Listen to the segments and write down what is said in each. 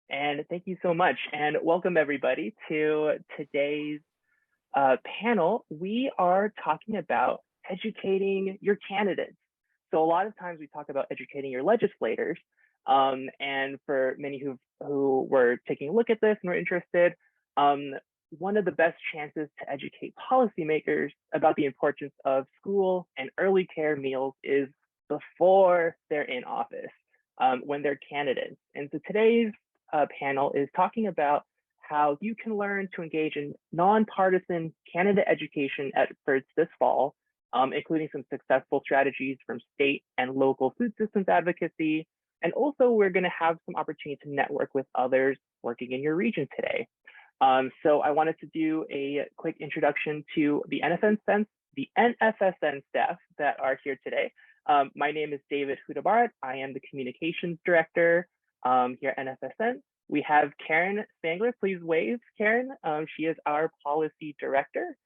And thank you so much. And welcome everybody to today's panel. We are talking about educating your candidates. So a lot of times we talk about educating your legislators. And for many who were taking a look at this and were interested, one of the best chances to educate policymakers about the importance of school and early care meals is before they're in office, when they're candidates. And so today's panel is talking about how you can learn to engage in nonpartisan candidate education efforts this fall, including some successful strategies from state and local food systems advocacy. And also we're gonna have some opportunity to network with others working in your region today. So I wanted to do a quick introduction to the NFSN staff that are here today. My name is David Hudabarat. I am the communications director here at NFSN. We have Karen Spangler. Please wave, Karen. She is our policy director.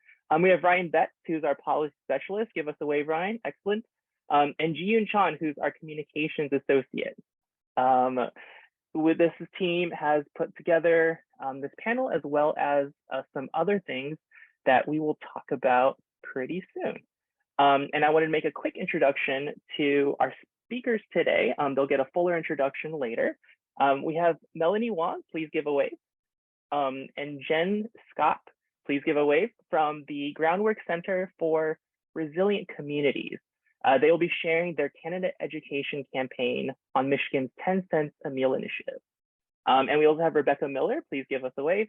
We have Ryan Betts, who's our policy specialist. Give us a wave, Ryan. Excellent. And Ji-Yoon Chan, who's our communications associate. With this team has put together this panel, as well as some other things that we will talk about pretty soon. And I wanted to make a quick introduction to our speakers today. They'll get a fuller introduction later. We have Melanie Wong, please give a wave. And Jen Schaap, please give a wave, from the Groundwork Center for Resilient Communities. They will be sharing their candidate education campaign on Michigan's 10 cents a meal initiative. And we also have Rebecca Miller, please give us a wave.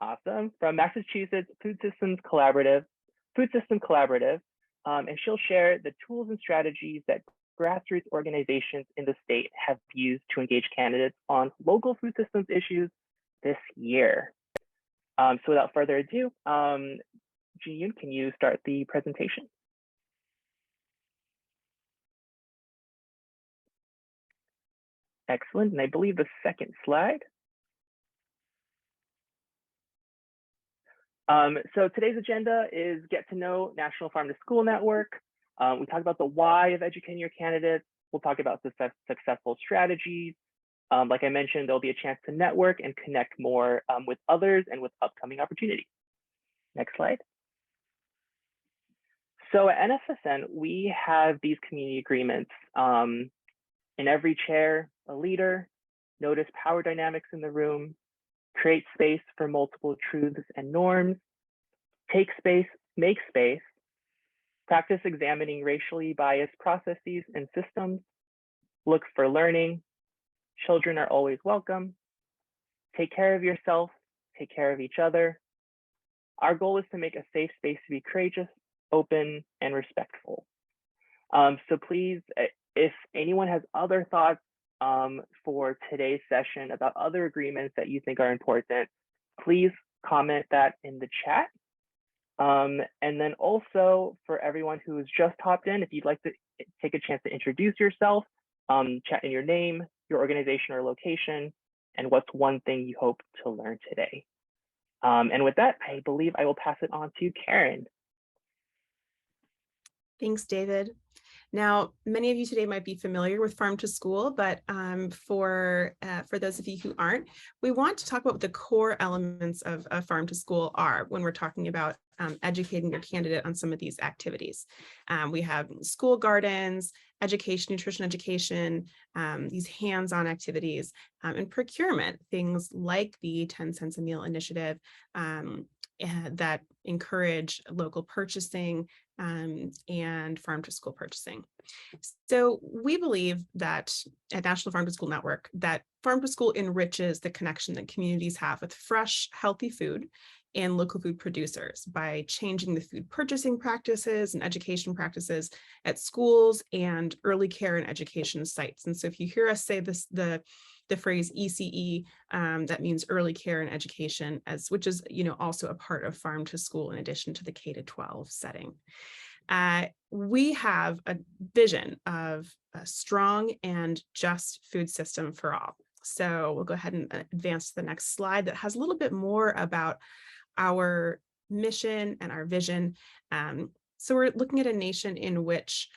Awesome, from Massachusetts Food System Collaborative. And she'll share the tools and strategies that grassroots organizations in the state have used to engage candidates on local food systems issues this year. So without further ado, Ji-Yoon, can you start the presentation? Excellent, and I believe the second slide. So today's agenda is get to know National Farm to School Network. We talk about the why of educating your candidates. We'll talk about successful strategies. Like I mentioned, there'll be a chance to network and connect more with others and with upcoming opportunities. Next slide. So at NFSN, we have these community agreements. In every chair, a leader, notice power dynamics in the room, create space for multiple truths and norms, take space, make space, practice examining racially biased processes and systems, look for learning, children are always welcome, take care of yourself, take care of each other. Our goal is to make a safe space to be courageous, open, and respectful. So please, if anyone has other thoughts for today's session about other agreements that you think are important, please comment that in the chat. And then also for everyone who has just hopped in, if you'd like to take a chance to introduce yourself, chat in your name, your organization or location, and what's one thing you hope to learn today. And with that, I believe I will pass it on to Karen. Thanks, David. Now, many of you today might be familiar with Farm to School, but for those of you who aren't, we want to talk about what the core elements of Farm to School are when we're talking about educating your candidate on some of these activities. We have school gardens, education, nutrition education, these hands-on activities, and procurement, things like the 10 cents a meal initiative that encourage local purchasing and farm to school purchasing. So we believe that at National Farm to School Network, that Farm to School enriches the connection that communities have with fresh, healthy food and local food producers by changing the food purchasing practices and education practices at schools and early care and education sites. And so if you hear us say this, the phrase ECE, that means early care and education, which is also a part of Farm to School in addition to the K-12 setting. We have a vision of a strong and just food system for all. So we'll go ahead and advance to the next slide that has a little bit more about our mission and our vision. So we're looking at a nation in which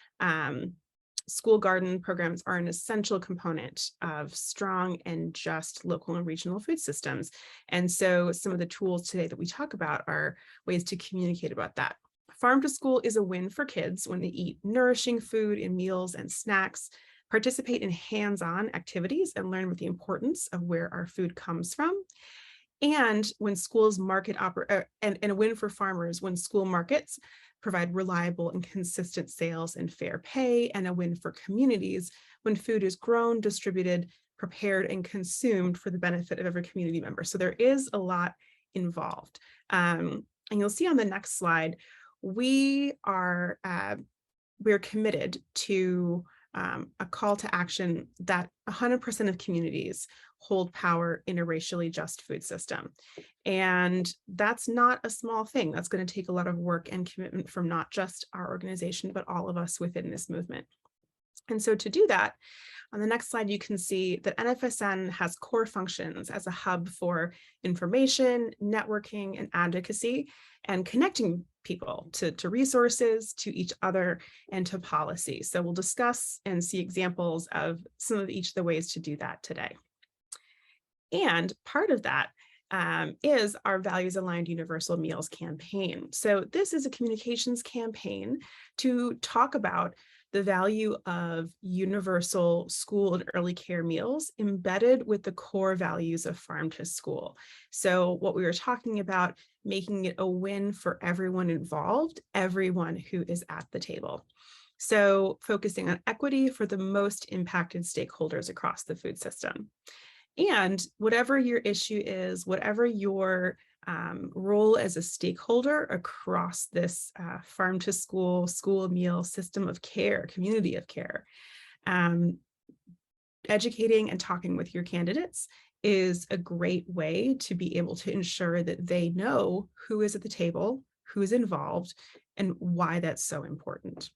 school garden programs are an essential component of strong and just local and regional food systems. And so some of the tools today that we talk about are ways to communicate about that. Farm to school is a win for kids when they eat nourishing food in meals and snacks, participate in hands-on activities, and learn about the importance of where our food comes from. And when schools and a win for farmers when school markets provide reliable and consistent sales and fair pay, and a win for communities when food is grown, distributed, prepared, and consumed for the benefit of every community member. So there is a lot involved. And you'll see on the next slide, we're committed to a call to action that 100% of communities hold power in a racially just food system. And that's not a small thing. That's going to take a lot of work and commitment from not just our organization, but all of us within this movement. And so to do that, on the next slide, you can see that NFSN has core functions as a hub for information, networking, and advocacy, and connecting people to resources, to each other, and to policy. So we'll discuss and see examples of some of each of the ways to do that today. And part of that is our Values Aligned Universal Meals campaign. So this is a communications campaign to talk about the value of universal school and early care meals embedded with the core values of farm to school. So what we were talking about, making it a win for everyone involved, everyone who is at the table. So focusing on equity for the most impacted stakeholders across the food system. And whatever your issue is, whatever your role as a stakeholder across this farm to school, school meal system of care, community of care, educating and talking with your candidates is a great way to be able to ensure that they know who is at the table, who is involved, and why that's so important.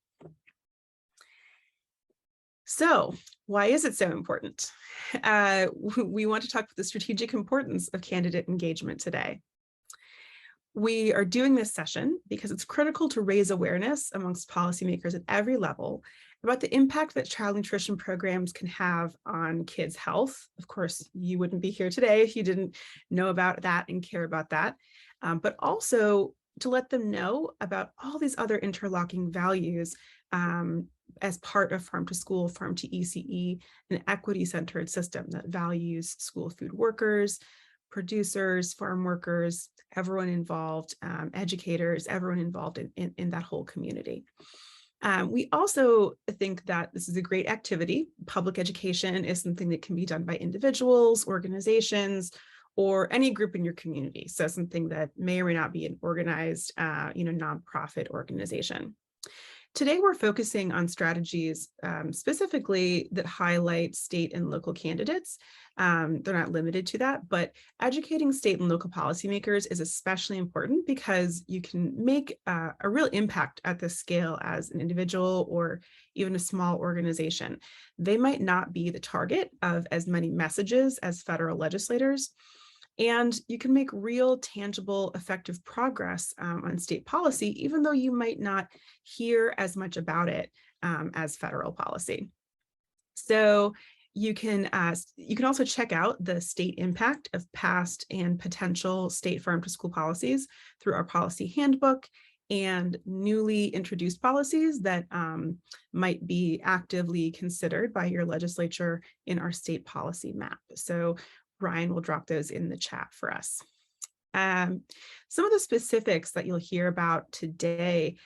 So why is it so important? We want to talk about the strategic importance of candidate engagement today. We are doing this session because it's critical to raise awareness amongst policymakers at every level about the impact that child nutrition programs can have on kids' health. Of course, you wouldn't be here today if you didn't know about that and care about that, but also to let them know about all these other interlocking values as part of farm to school, farm to ECE, an equity-centered system that values school food workers, producers, farm workers, everyone involved, educators, everyone involved in that whole community. We also think that this is a great activity. Public education is something that can be done by individuals, organizations, or any group in your community. So something that may or may not be an organized, nonprofit organization. Today, we're focusing on strategies specifically that highlight state and local candidates. They're not limited to that, but educating state and local policymakers is especially important because you can make a real impact at this scale as an individual or even a small organization. They might not be the target of as many messages as federal legislators, and you can make real, tangible, effective progress on state policy, even though you might not hear as much about it as federal policy. So you can also check out the state impact of past and potential state farm to school policies through our policy handbook and newly introduced policies that might be actively considered by your legislature in our state policy map. So Ryan will drop those in the chat for us. Some of the specifics that you'll hear about today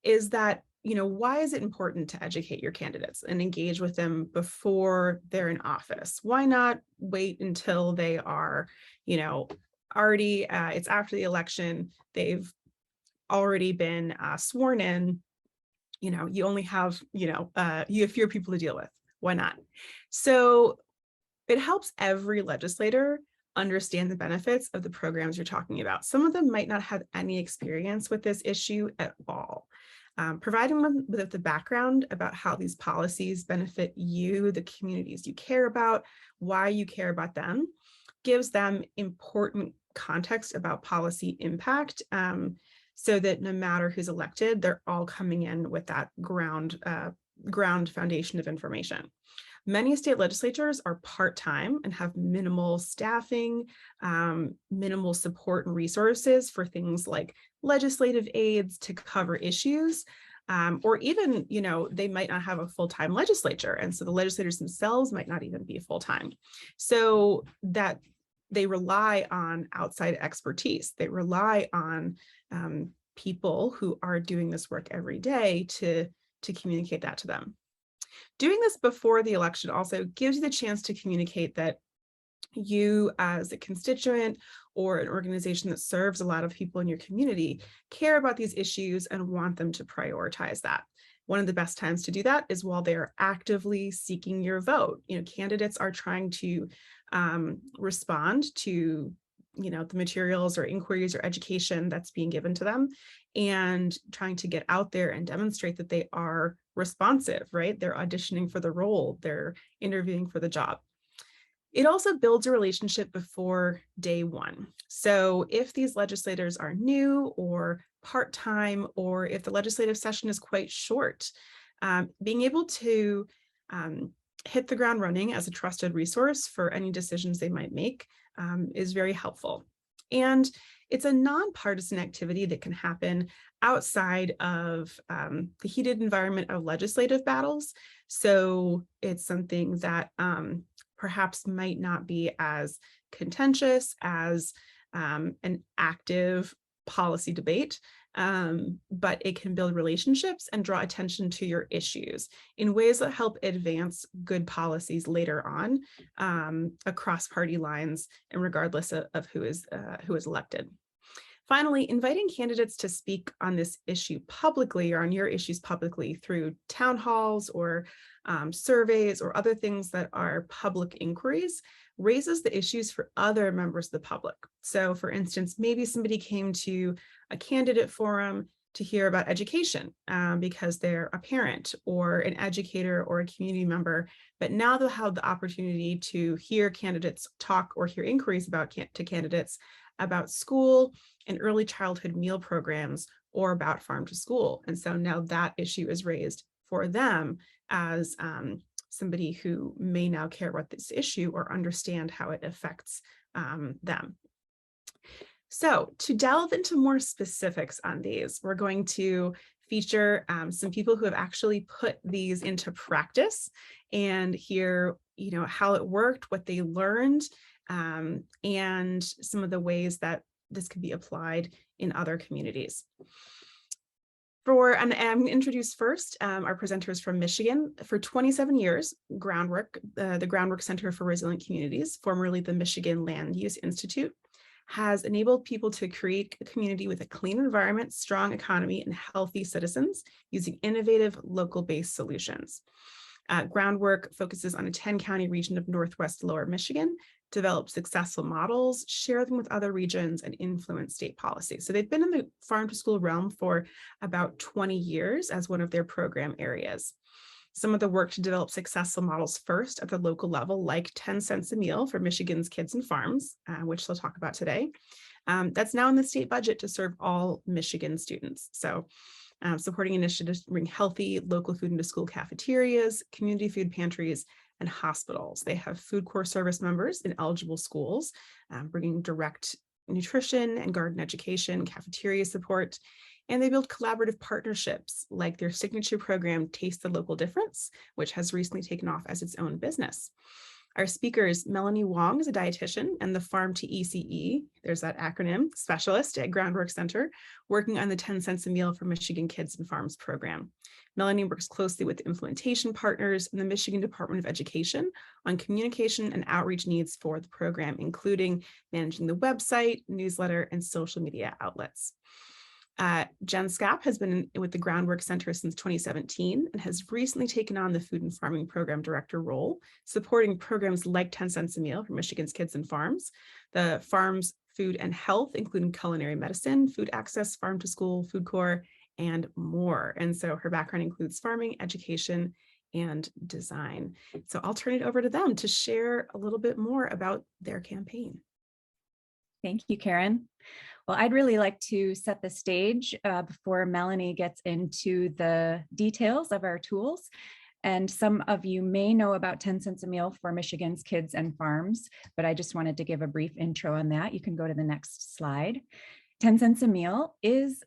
is that, why is it important to educate your candidates and engage with them before they're in office? Why not wait until they are, already, it's after the election, they've already been sworn in, you only have, you have fewer people to deal with. Why not? So it helps every legislator understand the benefits of the programs you're talking about. Some of them might not have any experience with this issue at all. Providing them with the background about how these policies benefit you, the communities you care about, why you care about them, gives them important context about policy impact, so that no matter who's elected, they're all coming in with that ground foundation of information. Many state legislatures are part-time and have minimal staffing, minimal support and resources for things like legislative aides to cover issues, or even, they might not have a full-time legislature. And so the legislators themselves might not even be full-time. So that they rely on outside expertise. They rely on people who are doing this work every day to communicate that to them. Doing this before the election also gives you the chance to communicate that you, as a constituent or an organization that serves a lot of people in your community, care about these issues and want them to prioritize that. One of the best times to do that is while they're actively seeking your vote. Candidates are trying to respond to the materials or inquiries or education that's being given to them, and trying to get out there and demonstrate that they are responsive, right? They're auditioning for the role, they're interviewing for the job. It also builds a relationship before day one. So if these legislators are new or part-time, or if the legislative session is quite short, being able to hit the ground running as a trusted resource for any decisions they might make is very helpful. And it's a nonpartisan activity that can happen outside of the heated environment of legislative battles. So it's something that perhaps might not be as contentious as an active policy debate, but it can build relationships and draw attention to your issues in ways that help advance good policies later on across party lines and regardless of who is elected. Finally, inviting candidates to speak on this issue publicly or on your issues publicly through town halls or surveys or other things that are public inquiries raises the issues for other members of the public. So for instance, maybe somebody came to a candidate forum to hear about education because they're a parent or an educator or a community member, but now they'll have the opportunity to hear candidates talk or hear inquiries to candidates about school and early childhood meal programs or about farm to school. And so now that issue is raised for them as somebody who may now care about this issue or understand how it affects them. So to delve into more specifics on these, we're going to feature some people who have actually put these into practice and hear, how it worked, what they learned, and some of the ways that this could be applied in other communities. And I'm going to introduce first our presenters from Michigan. For 27 years, Groundwork, the Groundwork Center for Resilient Communities, formerly the Michigan Land Use Institute, has enabled people to create a community with a clean environment, strong economy, and healthy citizens using innovative local-based solutions. Groundwork focuses on a 10-county region of Northwest Lower Michigan, develops successful models, share them with other regions, and influence state policy. So they've been in the farm to school realm for about 20 years as one of their program areas. Some of the work to develop successful models first at the local level, like 10 cents a meal for Michigan's kids and farms, which they'll talk about today. That's now in the state budget to serve all Michigan students. So supporting initiatives to bring healthy local food into school cafeterias, community food pantries, and hospitals. They have food corps service members in eligible schools, bringing direct nutrition and garden education, cafeteria support, and they build collaborative partnerships like their signature program, Taste the Local Difference, which has recently taken off as its own business. Our speakers, Melanie Wong is a dietitian and the Farm to ECE, there's that acronym, specialist at Groundwork Center, working on the 10 cents a meal for Michigan Kids and Farms program. Melanie works closely with implementation partners in the Michigan Department of Education on communication and outreach needs for the program, including managing the website, newsletter, and social media outlets. Jen Schaap has been with the Groundwork Center since 2017 and has recently taken on the Food and Farming Program Director role, supporting programs like 10 cents a meal for Michigan's Kids and Farms, the Farms Food and Health, including culinary medicine, food access, farm to school, food corps, and more. And so her background includes farming, education, and design. So I'll turn it over to them to share a little bit more about their campaign. Thank you, Karen. Well, I'd really like to set the stage before Melanie gets into the details of our tools. And some of you may know about 10 cents a meal for Michigan's kids and farms, but I just wanted to give a brief intro on that. You can go to the next slide. 10 cents a meal is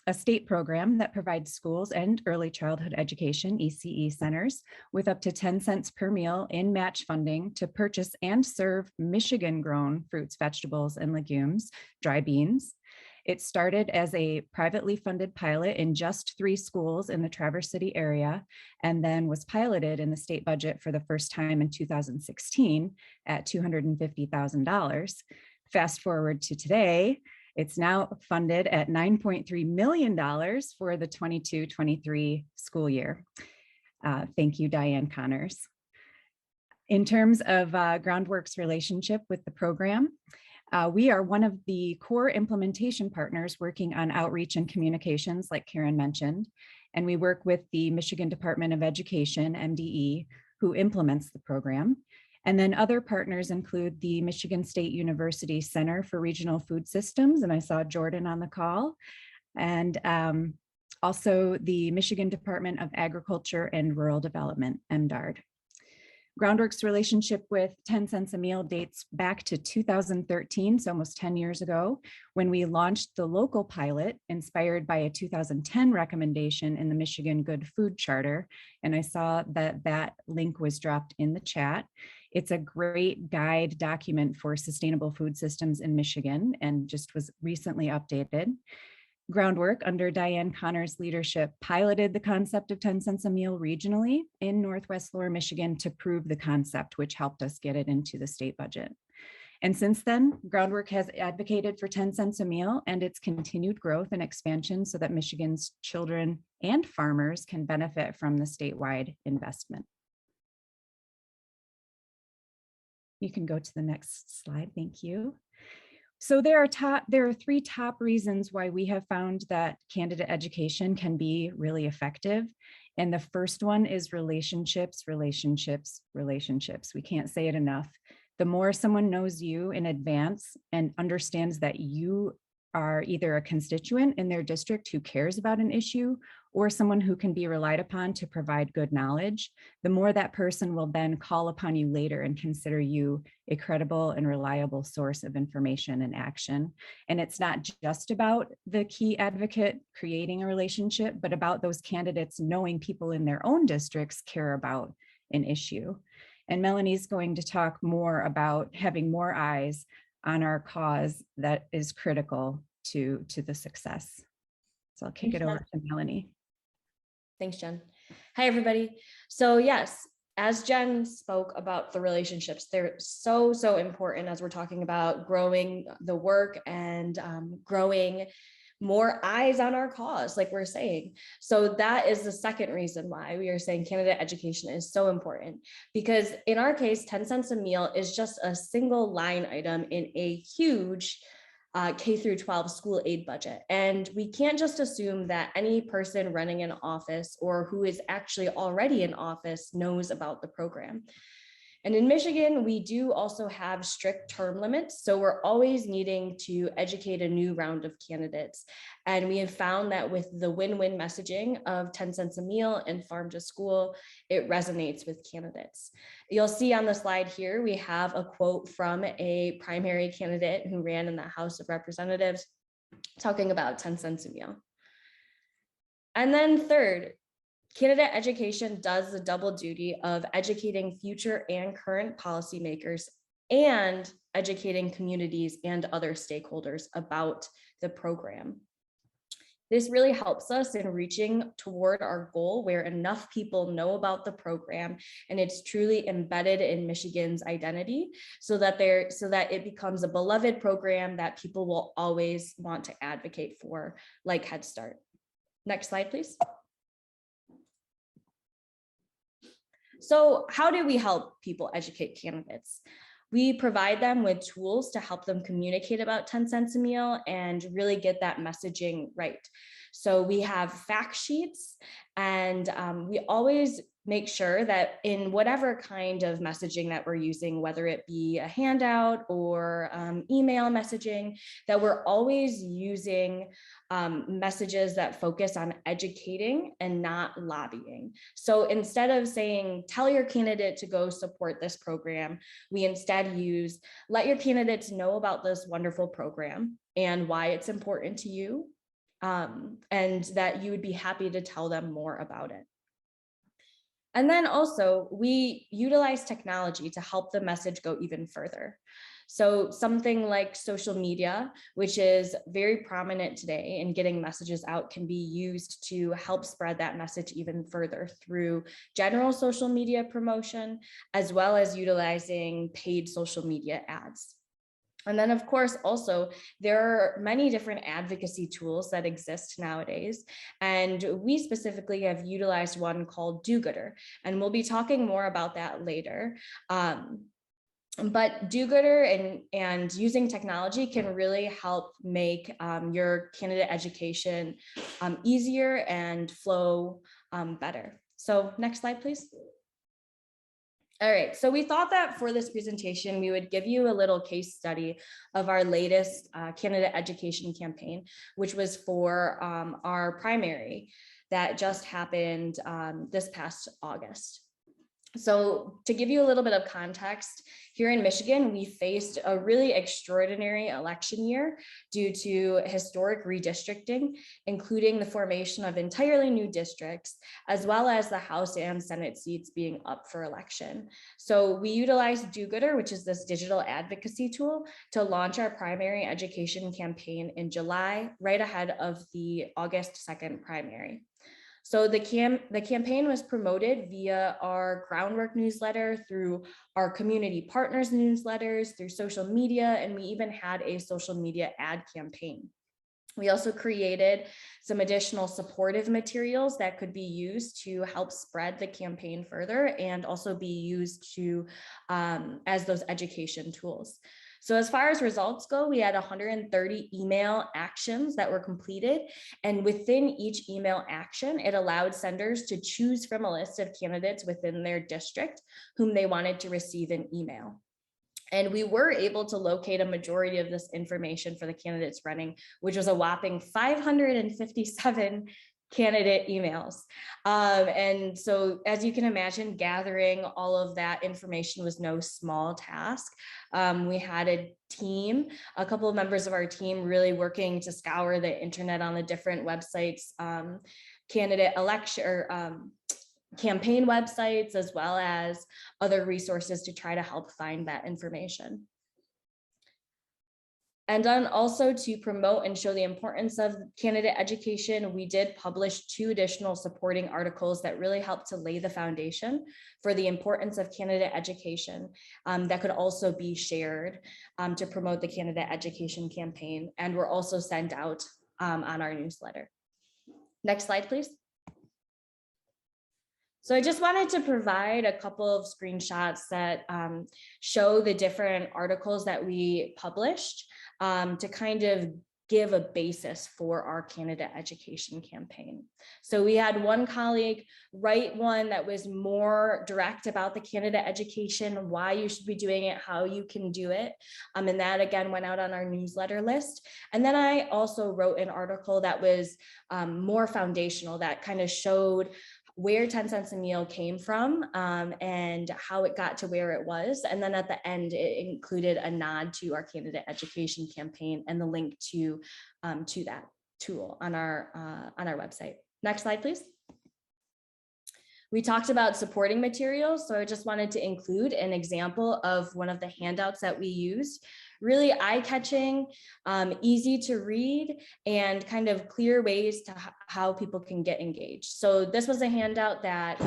a state program that provides schools and early childhood education, ECE centers, with up to 10 cents per meal in match funding to purchase and serve Michigan-grown fruits, vegetables, and legumes, dry beans. It started as a privately funded pilot in just 3 schools in the Traverse City area, and then was piloted in the state budget for the first time in 2016 at $250,000. Fast forward to today, it's now funded at $9.3 million for the 22-23 school year. Thank you, Diane Connors. In terms of Groundwork's relationship with the program, we are one of the core implementation partners working on outreach and communications, like Karen mentioned, and we work with the Michigan Department of Education, MDE, who implements the program. And then other partners include the Michigan State University Center for Regional Food Systems, and I saw Jordan on the call, and also the Michigan Department of Agriculture and Rural Development, MDARD. Groundwork's relationship with 10 cents a meal dates back to 2013, so almost 10 years ago, when we launched the local pilot inspired by a 2010 recommendation in the Michigan Good Food Charter. And I saw that that link was dropped in the chat. It's a great guide document for sustainable food systems in Michigan and just was recently updated. Groundwork, under Diane Connors' leadership, piloted the concept of 10 cents a meal regionally in Northwest Lower Michigan to prove the concept, which helped us get it into the state budget. And since then, Groundwork has advocated for 10 cents a meal and its continued growth and expansion so that Michigan's children and farmers can benefit from the statewide investment. You can go to the next slide, thank you. So there are 3 top reasons why we have found that candidate education can be really effective. And the first one is relationships, relationships, relationships. We can't say it enough. The more someone knows you in advance and understands that you are either a constituent in their district who cares about an issue or someone who can be relied upon to provide good knowledge, the more that person will then call upon you later and consider you a credible and reliable source of information and action. And it's not just about the key advocate creating a relationship, but about those candidates knowing people in their own districts care about an issue. And Melanie's going to talk more about having more eyes on our cause that is critical to the success. So I'll kick it over to Melanie. Thanks, Jen. Hi, everybody. So yes, as Jen spoke about the relationships, they're so important as we're talking about growing the work and growing more eyes on our cause, like we're saying. So that is the second reason why we are saying candidate education is so important, because in our case, 10 cents a meal is just a single line item in a huge K through 12 school aid budget. And we can't just assume that any person running an office or who is actually already in office knows about the program. And in Michigan, we do also have strict term limits. So we're always needing to educate a new round of candidates. And we have found that with the win-win messaging of 10 cents a meal and farm to school, it resonates with candidates. You'll see on the slide here, we have a quote from a primary candidate who ran in the House of Representatives talking about 10 cents a meal. And then third, candidate education does the double duty of educating future and current policymakers and educating communities and other stakeholders about the program. This really helps us in reaching toward our goal where enough people know about the program and it's truly embedded in Michigan's identity so that it becomes a beloved program that people will always want to advocate for, like Head Start. Next slide, please. So how do we help people educate candidates? We provide them with tools to help them communicate about 10 cents a meal and really get that messaging right. So we have fact sheets, and we always make sure that in whatever kind of messaging that we're using, whether it be a handout or email messaging, that we're always using messages that focus on educating and not lobbying. So instead of saying, tell your candidate to go support this program, we instead use, let your candidates know about this wonderful program and why it's important to you, and that you would be happy to tell them more about it. And then also we utilize technology to help the message go even further. So something like social media, which is very prominent today in getting messages out, can be used to help spread that message even further through general social media promotion, as well as utilizing paid social media ads. And then, of course, also, there are many different advocacy tools that exist nowadays. And we specifically have utilized one called Do-Gooder, and we'll be talking more about that later. But Do-Gooder and using technology can really help make your candidate education easier and flow better. So next slide, please. All right, so we thought that for this presentation, we would give you a little case study of our latest candidate education campaign, which was for our primary that just happened this past August. So to give you a little bit of context, here in Michigan, we faced a really extraordinary election year due to historic redistricting, including the formation of entirely new districts, as well as the House and Senate seats being up for election. So we utilized Do-Gooder, which is this digital advocacy tool, to launch our primary education campaign in July, right ahead of the August 2nd primary. So the campaign was promoted via our Groundwork newsletter, through our community partners newsletters, through social media, and we even had a social media ad campaign. We also created some additional supportive materials that could be used to help spread the campaign further and also be used to as those education tools. So as far as results go, we had 130 email actions that were completed. And within each email action, it allowed senders to choose from a list of candidates within their district whom they wanted to receive an email. And we were able to locate a majority of this information for the candidates running, which was a whopping 557 candidate emails. And so, as you can imagine, gathering all of that information was no small task. We had a team, a couple of members of our team really working to scour the internet on the different websites, candidate election or campaign websites, as well as other resources to try to help find that information. And then also to promote and show the importance of candidate education, we did publish 2 additional supporting articles that really helped to lay the foundation for the importance of candidate education that could also be shared to promote the candidate education campaign, and were also sent out on our newsletter. Next slide, please. So I just wanted to provide a couple of screenshots that show the different articles that we published to kind of give a basis for our candidate education campaign. So we had one colleague write one that was more direct about the candidate education, why you should be doing it, how you can do it. And that again went out on our newsletter list. And then I also wrote an article that was more foundational, that kind of showed where 10 cents a meal came from and how it got to where it was. And then at the end, it included a nod to our candidate education campaign and the link to that tool on our website. Next slide, please. We talked about supporting materials, so I just wanted to include an example of one of the handouts that we used. Really eye-catching, easy to read, and kind of clear ways to how people can get engaged. So this was a handout that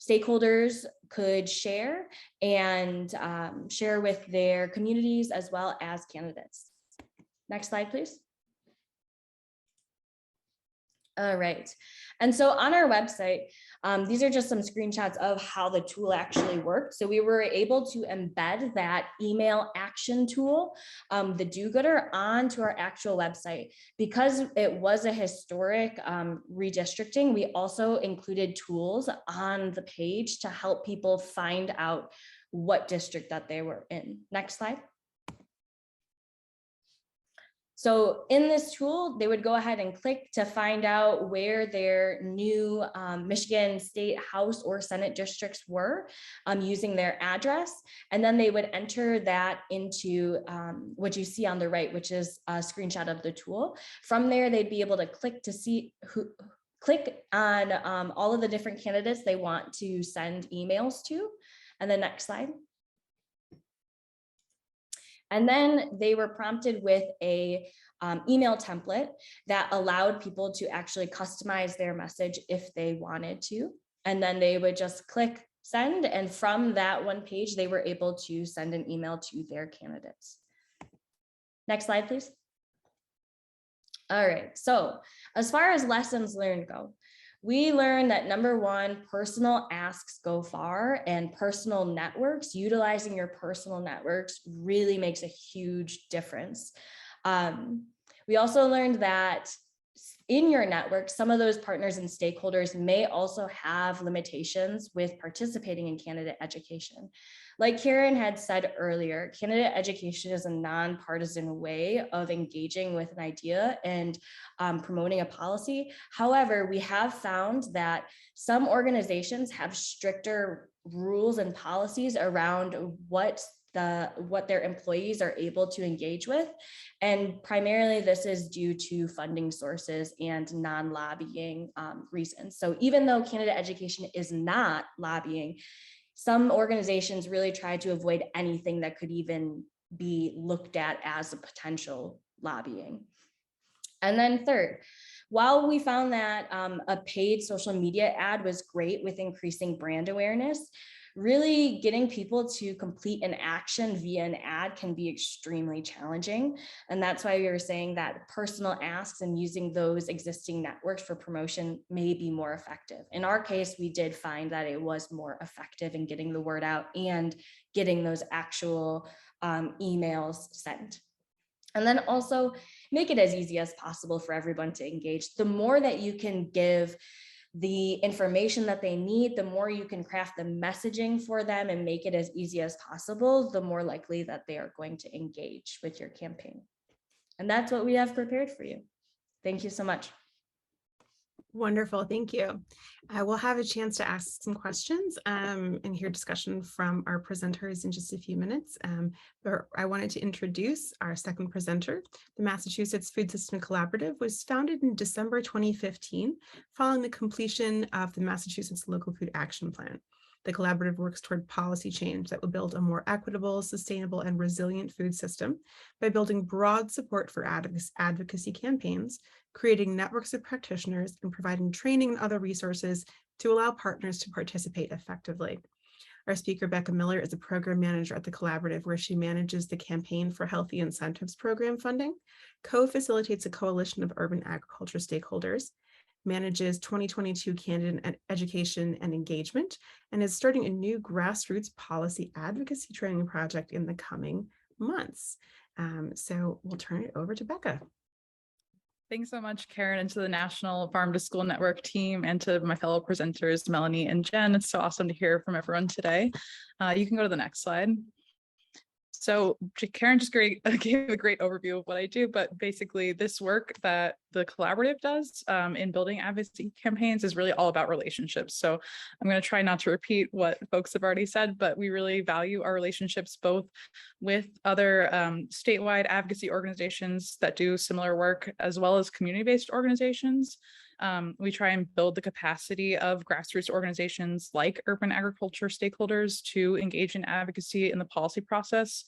stakeholders could share and share with their communities as well as candidates. Next slide, please. All right. And so on our website, these are just some screenshots of how the tool actually worked. So we were able to embed that email action tool, the do-gooder, onto our actual website. Because it was a historic redistricting, we also included tools on the page to help people find out what district that they were in. Next slide. So in this tool, they would go ahead and click to find out where their new Michigan State House or Senate districts were using their address. And then they would enter that into what you see on the right, which is a screenshot of the tool. From there, they'd be able to click to see click on all of the different candidates they want to send emails to. And the next slide. And then they were prompted with a email template that allowed people to actually customize their message if they wanted to. And then they would just click send. And from that one page, they were able to send an email to their candidates. Next slide, please. All right. So as far as lessons learned go, we learned that number one, personal asks go far, and personal networks, utilizing your personal networks really makes a huge difference. We also learned that in your network, some of those partners and stakeholders may also have limitations with participating in candidate education. Like Karen had said earlier, candidate education is a nonpartisan way of engaging with an idea and promoting a policy. However, we have found that some organizations have stricter rules and policies around what their employees are able to engage with. And primarily this is due to funding sources and non-lobbying reasons. So even though candidate education is not lobbying, some organizations really try to avoid anything that could even be looked at as a potential lobbying. And then third, while we found that a paid social media ad was great with increasing brand awareness, really getting people to complete an action via an ad can be extremely challenging. And that's why we were saying that personal asks and using those existing networks for promotion may be more effective. In our case, we did find that it was more effective in getting the word out and getting those actual emails sent. And then also make it as easy as possible for everyone to engage. The more that you can give the information that they need, the more you can craft the messaging for them and make it as easy as possible, the more likely that they are going to engage with your campaign. And that's what we have prepared for you. Thank you so much. Wonderful, thank you. We'll have a chance to ask some questions and hear discussion from our presenters in just a few minutes. But I wanted to introduce our second presenter. The Massachusetts Food System Collaborative was founded in December 2015, following the completion of the Massachusetts Local Food Action Plan. The collaborative works toward policy change that will build a more equitable, sustainable, and resilient food system by building broad support for advocacy campaigns, creating networks of practitioners, and providing training and other resources to allow partners to participate effectively. Our speaker, Becca Miller, is a program manager at the collaborative, where she manages the Campaign for Healthy Incentives program funding, co-facilitates a coalition of urban agriculture stakeholders, manages 2022 candidate education and engagement, and is starting a new grassroots policy advocacy training project in the coming months. So we'll turn it over to Becca. Thanks so much, Karen, and to the National Farm to School Network team, and to my fellow presenters, Melanie and Jen. It's so awesome to hear from everyone today. You can go to the next slide. So Karen just gave a great overview of what I do, but basically this work that the collaborative does in building advocacy campaigns is really all about relationships. So I'm going to try not to repeat what folks have already said, but we really value our relationships both with other statewide advocacy organizations that do similar work, as well as community-based organizations. We try and build the capacity of grassroots organizations like urban agriculture stakeholders to engage in advocacy in the policy process.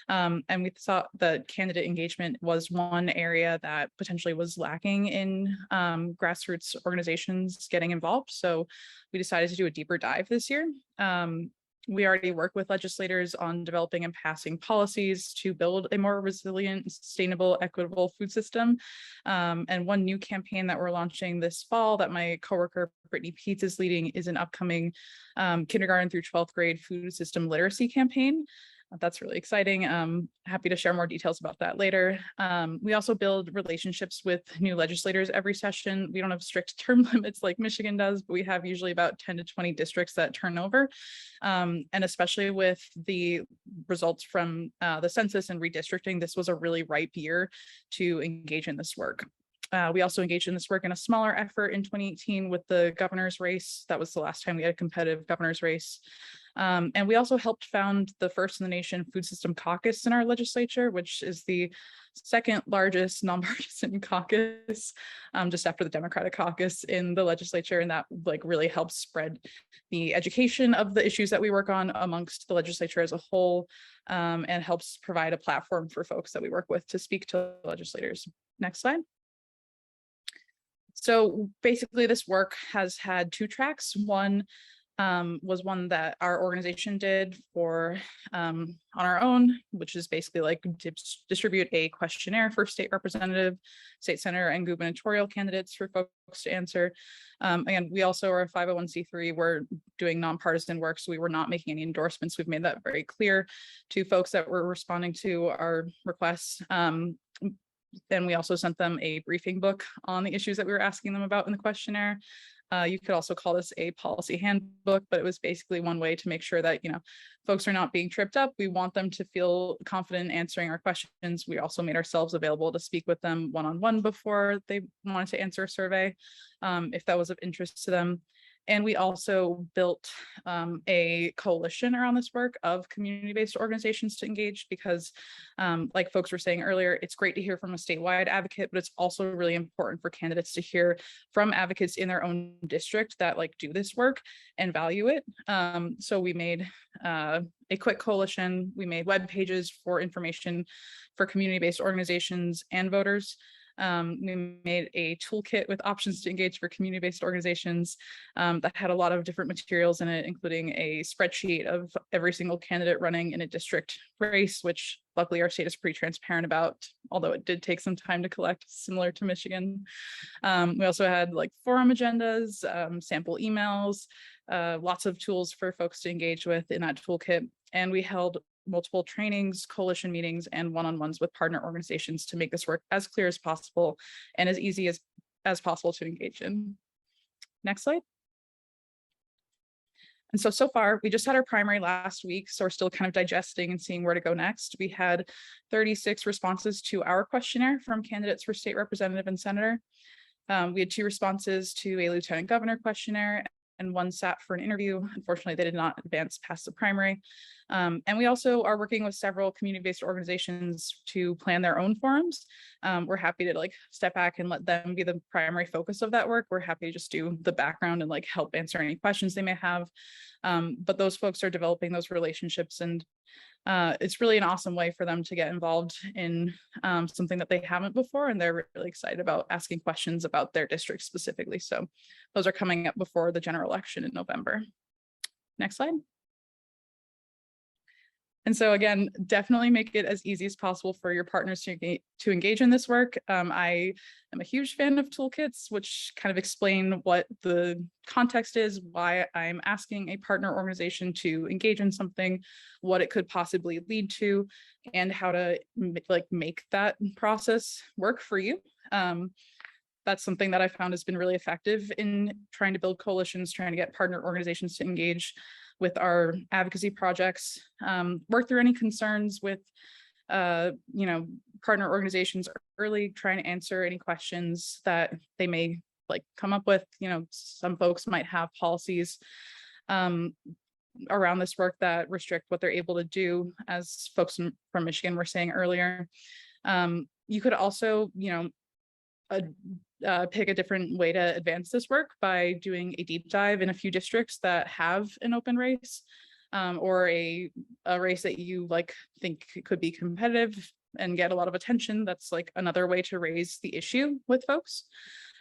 And we thought that candidate engagement was one area that potentially was lacking in grassroots organizations getting involved. So we decided to do a deeper dive this year. We already work with legislators on developing and passing policies to build a more resilient, sustainable, equitable food system. And one new campaign that we're launching this fall that my coworker Brittany Peets is leading is an upcoming kindergarten through 12th grade food system literacy campaign. That's really exciting. Happy to share more details about that later. We also build relationships with new legislators every session. We don't have strict term limits like Michigan does, but we have usually about 10 to 20 districts that turn over. And especially with the results from the census and redistricting, this was a really ripe year to engage in this work. We also engaged in this work in a smaller effort in 2018 with the governor's race. That was the last time we had a competitive governor's race. And we also helped found the first in the nation food system caucus in our legislature, which is the second largest nonpartisan caucus, just after the Democratic caucus in the legislature. And that really helps spread the education of the issues that we work on amongst the legislature as a whole, and helps provide a platform for folks that we work with to speak to legislators. Next slide. So basically this work has had two tracks. One was one that our organization did for on our own, which is basically distribute a questionnaire for state representative, state senator, and gubernatorial candidates for folks to answer. And we also are a 501c3. We're doing nonpartisan work, so we were not making any endorsements. We've made that very clear to folks that were responding to our requests. Then we also sent them a briefing book on the issues that we were asking them about in the questionnaire. You could also call this a policy handbook, but it was basically one way to make sure that, folks are not being tripped up. We want them to feel confident in answering our questions. We also made ourselves available to speak with them one-on-one before they wanted to answer a survey, if that was of interest to them. And we also built a coalition around this work of community-based organizations to engage because, like folks were saying earlier, it's great to hear from a statewide advocate, but it's also really important for candidates to hear from advocates in their own district that do this work and value it. So we made a quick coalition. We made web pages for information for community-based organizations and voters. We made a toolkit with options to engage for community-based organizations that had a lot of different materials in it, including a spreadsheet of every single candidate running in a district race, which luckily our state is pretty transparent about, although it did take some time to collect, similar to Michigan. We also had forum agendas, sample emails, lots of tools for folks to engage with in that toolkit. And we held multiple trainings, coalition meetings, and one-on-ones with partner organizations to make this work as clear as possible and as easy as possible to engage in. Next slide. And so far, we just had our primary last week, so we're still kind of digesting and seeing where to go next. We had 36 responses to our questionnaire from candidates for state representative and senator. We had 2 responses to a lieutenant governor questionnaire and 1 sat for an interview. Unfortunately, they did not advance past the primary. And we also are working with several community-based organizations to plan their own forums. We're happy to step back and let them be the primary focus of that work. We're happy to just do the background and help answer any questions they may have. But those folks are developing those relationships, and it's really an awesome way for them to get involved in something that they haven't before, and they're really excited about asking questions about their district specifically. So those are coming up before the general election in November. Next slide. And so again, definitely make it as easy as possible for your partners to engage in this work. I am a huge fan of toolkits, which kind of explain what the context is, why I'm asking a partner organization to engage in something, what it could possibly lead to, and how to make that process work for you. That's something that I found has been really effective in trying to build coalitions, trying to get partner organizations to engage with our advocacy projects, work through any concerns with, partner organizations early, trying to answer any questions that they may come up with. Some folks might have policies around this work that restrict what they're able to do, as folks from Michigan were saying earlier. You could also, pick a different way to advance this work by doing a deep dive in a few districts that have an open race, or a race that you think could be competitive and get a lot of attention. That's another way to raise the issue with folks.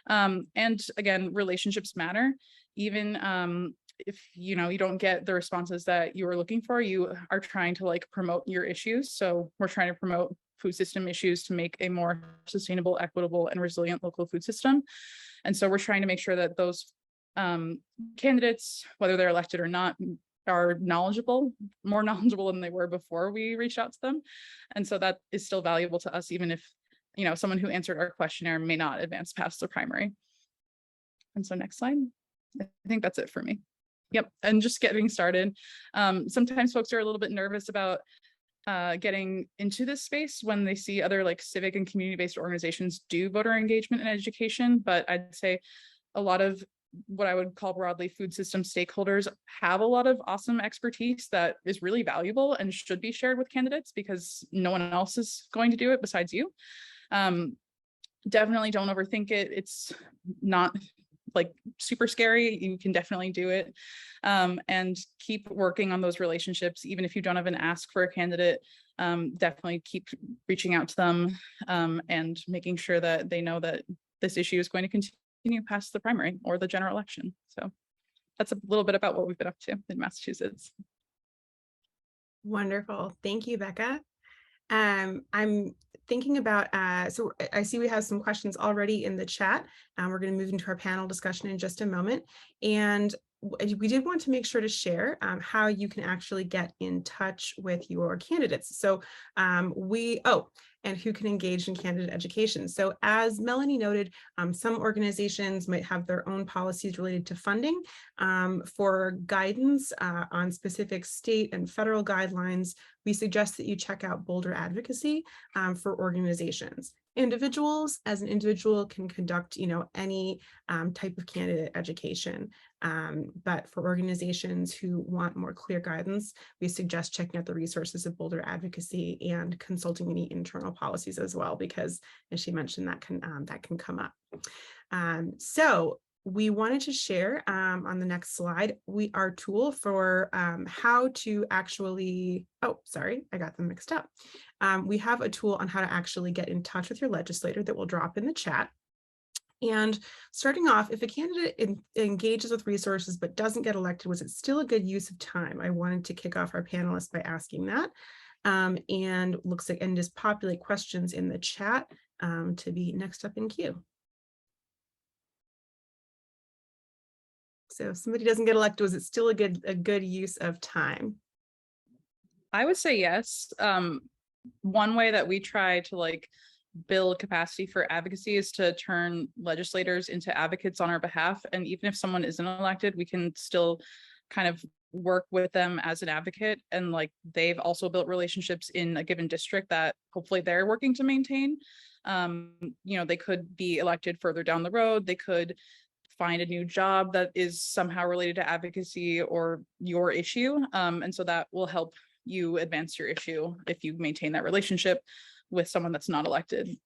And again, relationships matter. Even if you don't get the responses that you are looking for, you are trying to like promote your issues. So we're trying to promote food system issues to make a more sustainable, equitable, and resilient local food system. And so we're trying to make sure that those candidates, whether they're elected or not, are more knowledgeable than they were before we reached out to them. And so that is still valuable to us, even if someone who answered our questionnaire may not advance past the primary. And so next slide. I think that's it for me. Yep. And just getting started. Sometimes folks are a little bit nervous about getting into this space when they see other like civic and community-based organizations do voter engagement and education. But I'd say a lot of what I would call broadly food system stakeholders have a lot of awesome expertise that is really valuable and should be shared with candidates, because no one else is going to do it besides you. Definitely don't overthink it. It's not like super scary. You can definitely do it, and keep working on those relationships. Even if you don't have an ask for a candidate, definitely keep reaching out to them, and making sure that they know that this issue is going to continue past the primary or the general election. So that's a little bit about what we've been up to in Massachusetts. Wonderful. Thank you, Becca. I'm thinking about, so I see we have some questions already in the chat. We're going to move into our panel discussion in just a moment. And we did want to make sure to share how you can actually get in touch with your candidates. So and who can engage in candidate education. So as Melanie noted, some organizations might have their own policies related to funding. For guidance on specific state and federal guidelines, we suggest that you check out Boulder Advocacy for organizations. Individuals, as an individual, can conduct, any type of candidate education. But for organizations who want more clear guidance, we suggest checking out the resources of Boulder Advocacy and consulting any internal policies as well, because as she mentioned, that can come up. So we wanted to share on the next slide, our tool for how to actually, sorry, I got them mixed up. We have a tool on how to actually get in touch with your legislator that we'll drop in the chat. And starting off, if a candidate engages with resources but doesn't get elected, was it still a good use of time? I wanted to kick off our panelists by asking that. And looks like, and just populate questions in the chat to be next up in queue. So if somebody doesn't get elected, was it still a good use of time? I would say yes. One way that we try to build capacity for advocacy is to turn legislators into advocates on our behalf. And even if someone isn't elected, we can still kind of work with them as an advocate. And they've also built relationships in a given district that hopefully they're working to maintain. They could be elected further down the road. They could find a new job that is somehow related to advocacy or your issue. And so that will help you advance your issue if you maintain that relationship with someone that's not elected.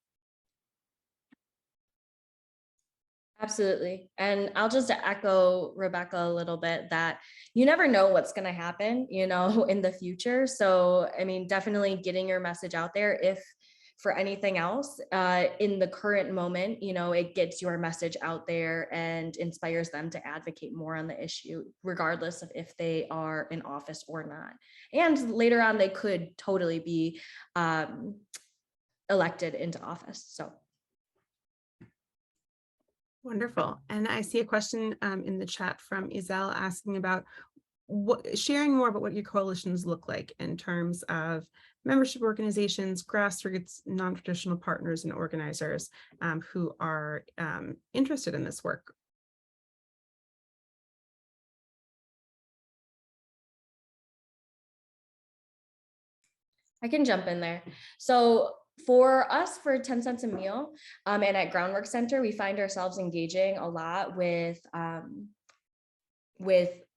Absolutely. And I'll just echo Rebecca a little bit that you never know what's going to happen, in the future. So, I mean, definitely getting your message out there. If for anything else, in the current moment, it gets your message out there and inspires them to advocate more on the issue, regardless of if they are in office or not. And later on, they could totally be elected into office. So. Wonderful. And I see a question in the chat from Isel asking about sharing more about what your coalitions look like in terms of membership organizations, grassroots, non-traditional partners, and organizers who are interested in this work. I can jump in there. So for us, for 10 cents a meal, and at Groundwork Center, we find ourselves engaging a lot with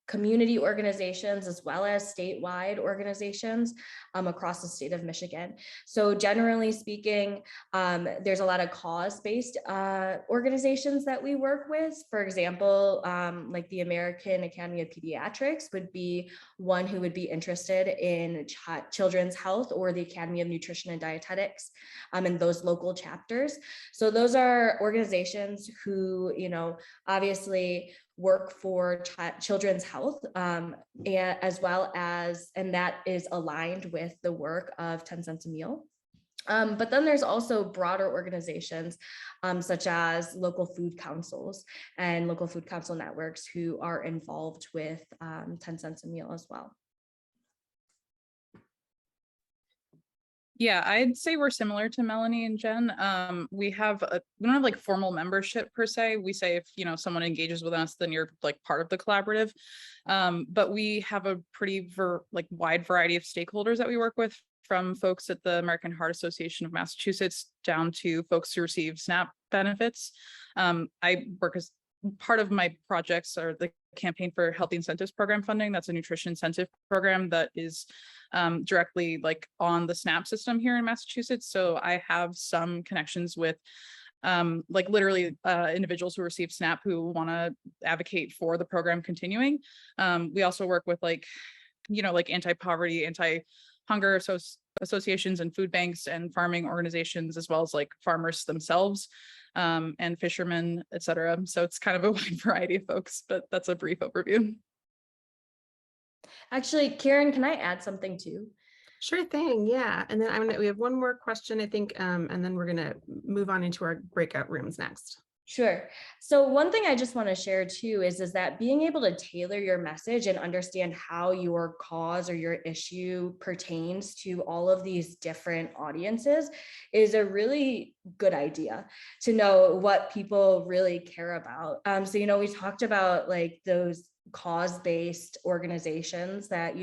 community organizations as well as statewide organizations across the state of Michigan. So generally speaking, there's a lot of cause-based organizations that we work with. For example, like the American Academy of Pediatrics would be one who would be interested in children's health, or the Academy of Nutrition and Dietetics, and those local chapters. So those are organizations who, obviously work for children's health, and that is aligned with the work of 10 cents a meal. But then there's also broader organizations such as local food councils and local food council networks who are involved with 10 cents a meal as well. Yeah, I'd say we're similar to Melanie and Jen. We don't have like formal membership per se. We say if someone engages with us, then you're like part of the collaborative. But we have a pretty wide variety of stakeholders that we work with, from folks at the American Heart Association of Massachusetts down to folks who receive SNAP benefits. I work as part of my projects are the Campaign for Healthy Incentives Program funding. That's a nutrition incentive program that is directly on the SNAP system here in Massachusetts. So I have some connections with literally individuals who receive SNAP who want to advocate for the program continuing. We also work with anti-poverty, anti-hunger associations and food banks and farming organizations, as well as farmers themselves and fishermen, et cetera. So it's kind of a wide variety of folks, but that's a brief overview. Actually, Karen, can I add something too? Sure thing. Yeah. And then we have one more question, I think, and then we're going to move on into our breakout rooms next. Sure. So one thing I just want to share too is that being able to tailor your message and understand how your cause or your issue pertains to all of these different audiences is a really good idea, to know what people really care about. So, we talked about those cause-based organizations that,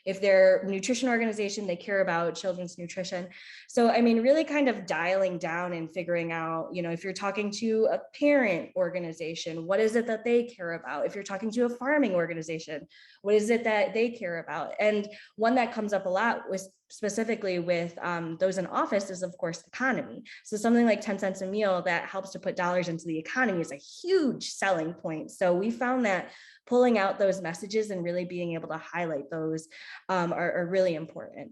if they're a nutrition organization, they care about children's nutrition. So, really kind of dialing down and figuring out, if you're talking to a parent organization, what is it that they care about? If you're talking to a farming organization, what is it that they care about? And one that comes up a lot was specifically with those in office is, of course, economy. So something like 10 cents a meal that helps to put dollars into the economy is a huge selling point. So we found that pulling out those messages and really being able to highlight those are really important.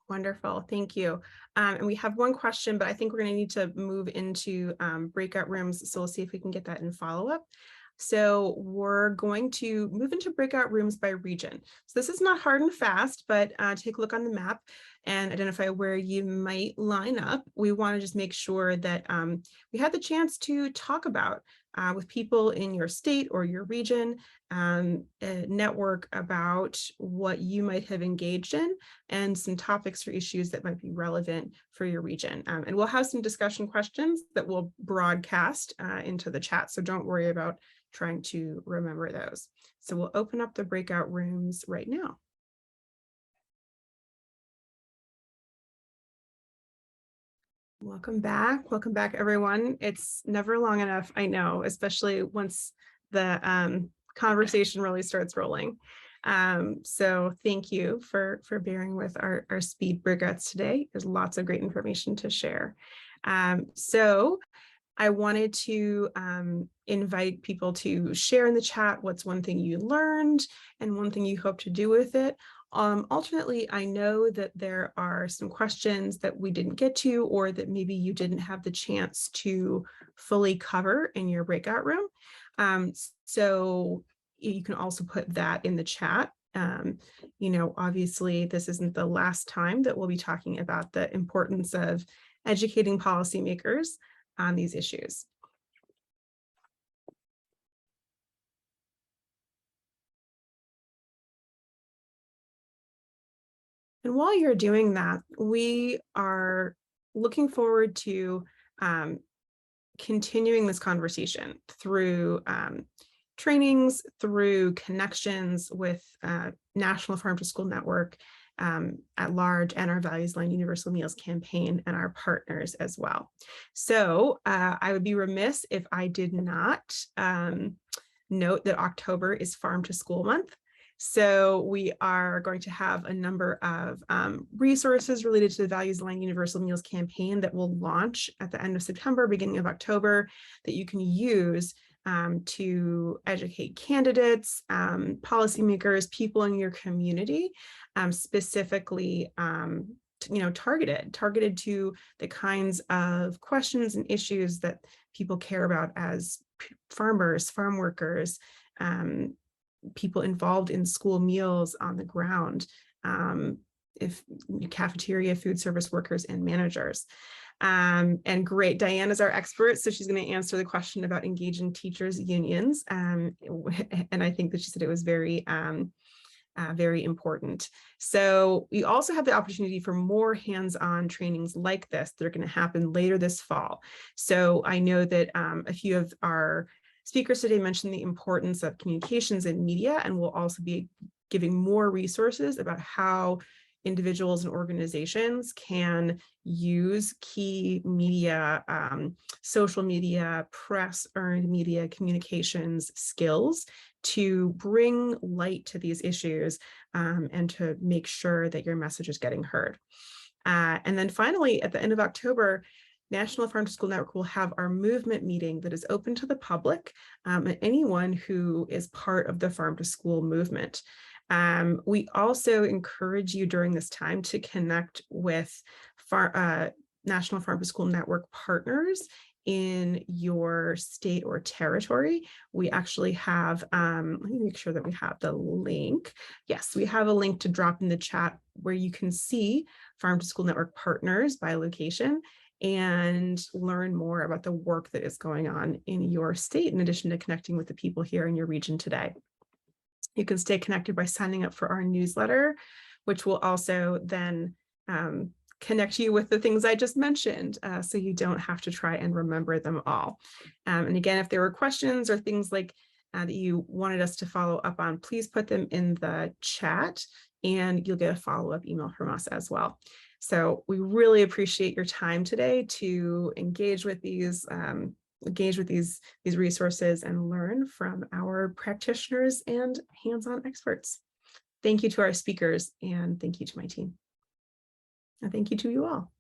Wonderful. Thank you. And we have one question, but I think we're going to need to move into breakout rooms. So we'll see if we can get that in follow-up. So we're going to move into breakout rooms by region. So this is not hard and fast, but take a look on the map and identify where you might line up. We want to just make sure that we had the chance to talk about with people in your state or your region, network about what you might have engaged in and some topics or issues that might be relevant for your region. And we'll have some discussion questions that we'll broadcast into the chat. So don't worry about trying to remember those. So we'll open up the breakout rooms right now. Welcome back, everyone. It's never long enough, I know, especially once the conversation really starts rolling. So thank you for bearing with our speed breakouts today. There's lots of great information to share. So I wanted to invite people to share in the chat what's one thing you learned and one thing you hope to do with it. Alternately, I know that there are some questions that we didn't get to, or that maybe you didn't have the chance to fully cover in your breakout room. So you can also put that in the chat. Obviously, this isn't the last time that we'll be talking about the importance of educating policymakers on these issues. And while you're doing that, we are looking forward to continuing this conversation through trainings, through connections with National Farm to School Network at large, and our Values Aligned Universal Meals campaign and our partners as well. So I would be remiss if I did not note that October is Farm to School Month. So we are going to have a number of resources related to the Values Aligned Universal Meals campaign that will launch at the end of September, beginning of October, that you can use to educate candidates, policymakers, people in your community, specifically targeted to the kinds of questions and issues that people care about as farmers, farm workers, people involved in school meals on the ground, if cafeteria, food service workers, and managers. And great, Diana's our expert, so she's going to answer the question about engaging teachers' unions. And I think that she said it was very important. So we also have the opportunity for more hands-on trainings like this that are going to happen later this fall. So I know that a few of our speakers today mentioned the importance of communications and media, and we'll also be giving more resources about how individuals and organizations can use key media, social media, press, earned media communications skills to bring light to these issues and to make sure that your message is getting heard. And then finally, at the end of October, National Farm to School Network will have our movement meeting that is open to the public and anyone who is part of the Farm to School movement. We also encourage you during this time to connect with National Farm to School Network partners in your state or territory. We actually have, let me make sure that we have the link. Yes, we have a link to drop in the chat where you can see Farm to School Network partners by location and learn more about the work that is going on in your state, in addition to connecting with the people here in your region today. You can stay connected by signing up for our newsletter, which will also then connect you with the things I just mentioned, so you don't have to try and remember them all. And again, if there were questions or things like that you wanted us to follow up on, please put them in the chat and you'll get a follow-up email from us as well. So we really appreciate your time today to engage with these resources and learn from our practitioners and hands-on experts. Thank you to our speakers and thank you to my team. And thank you to you all.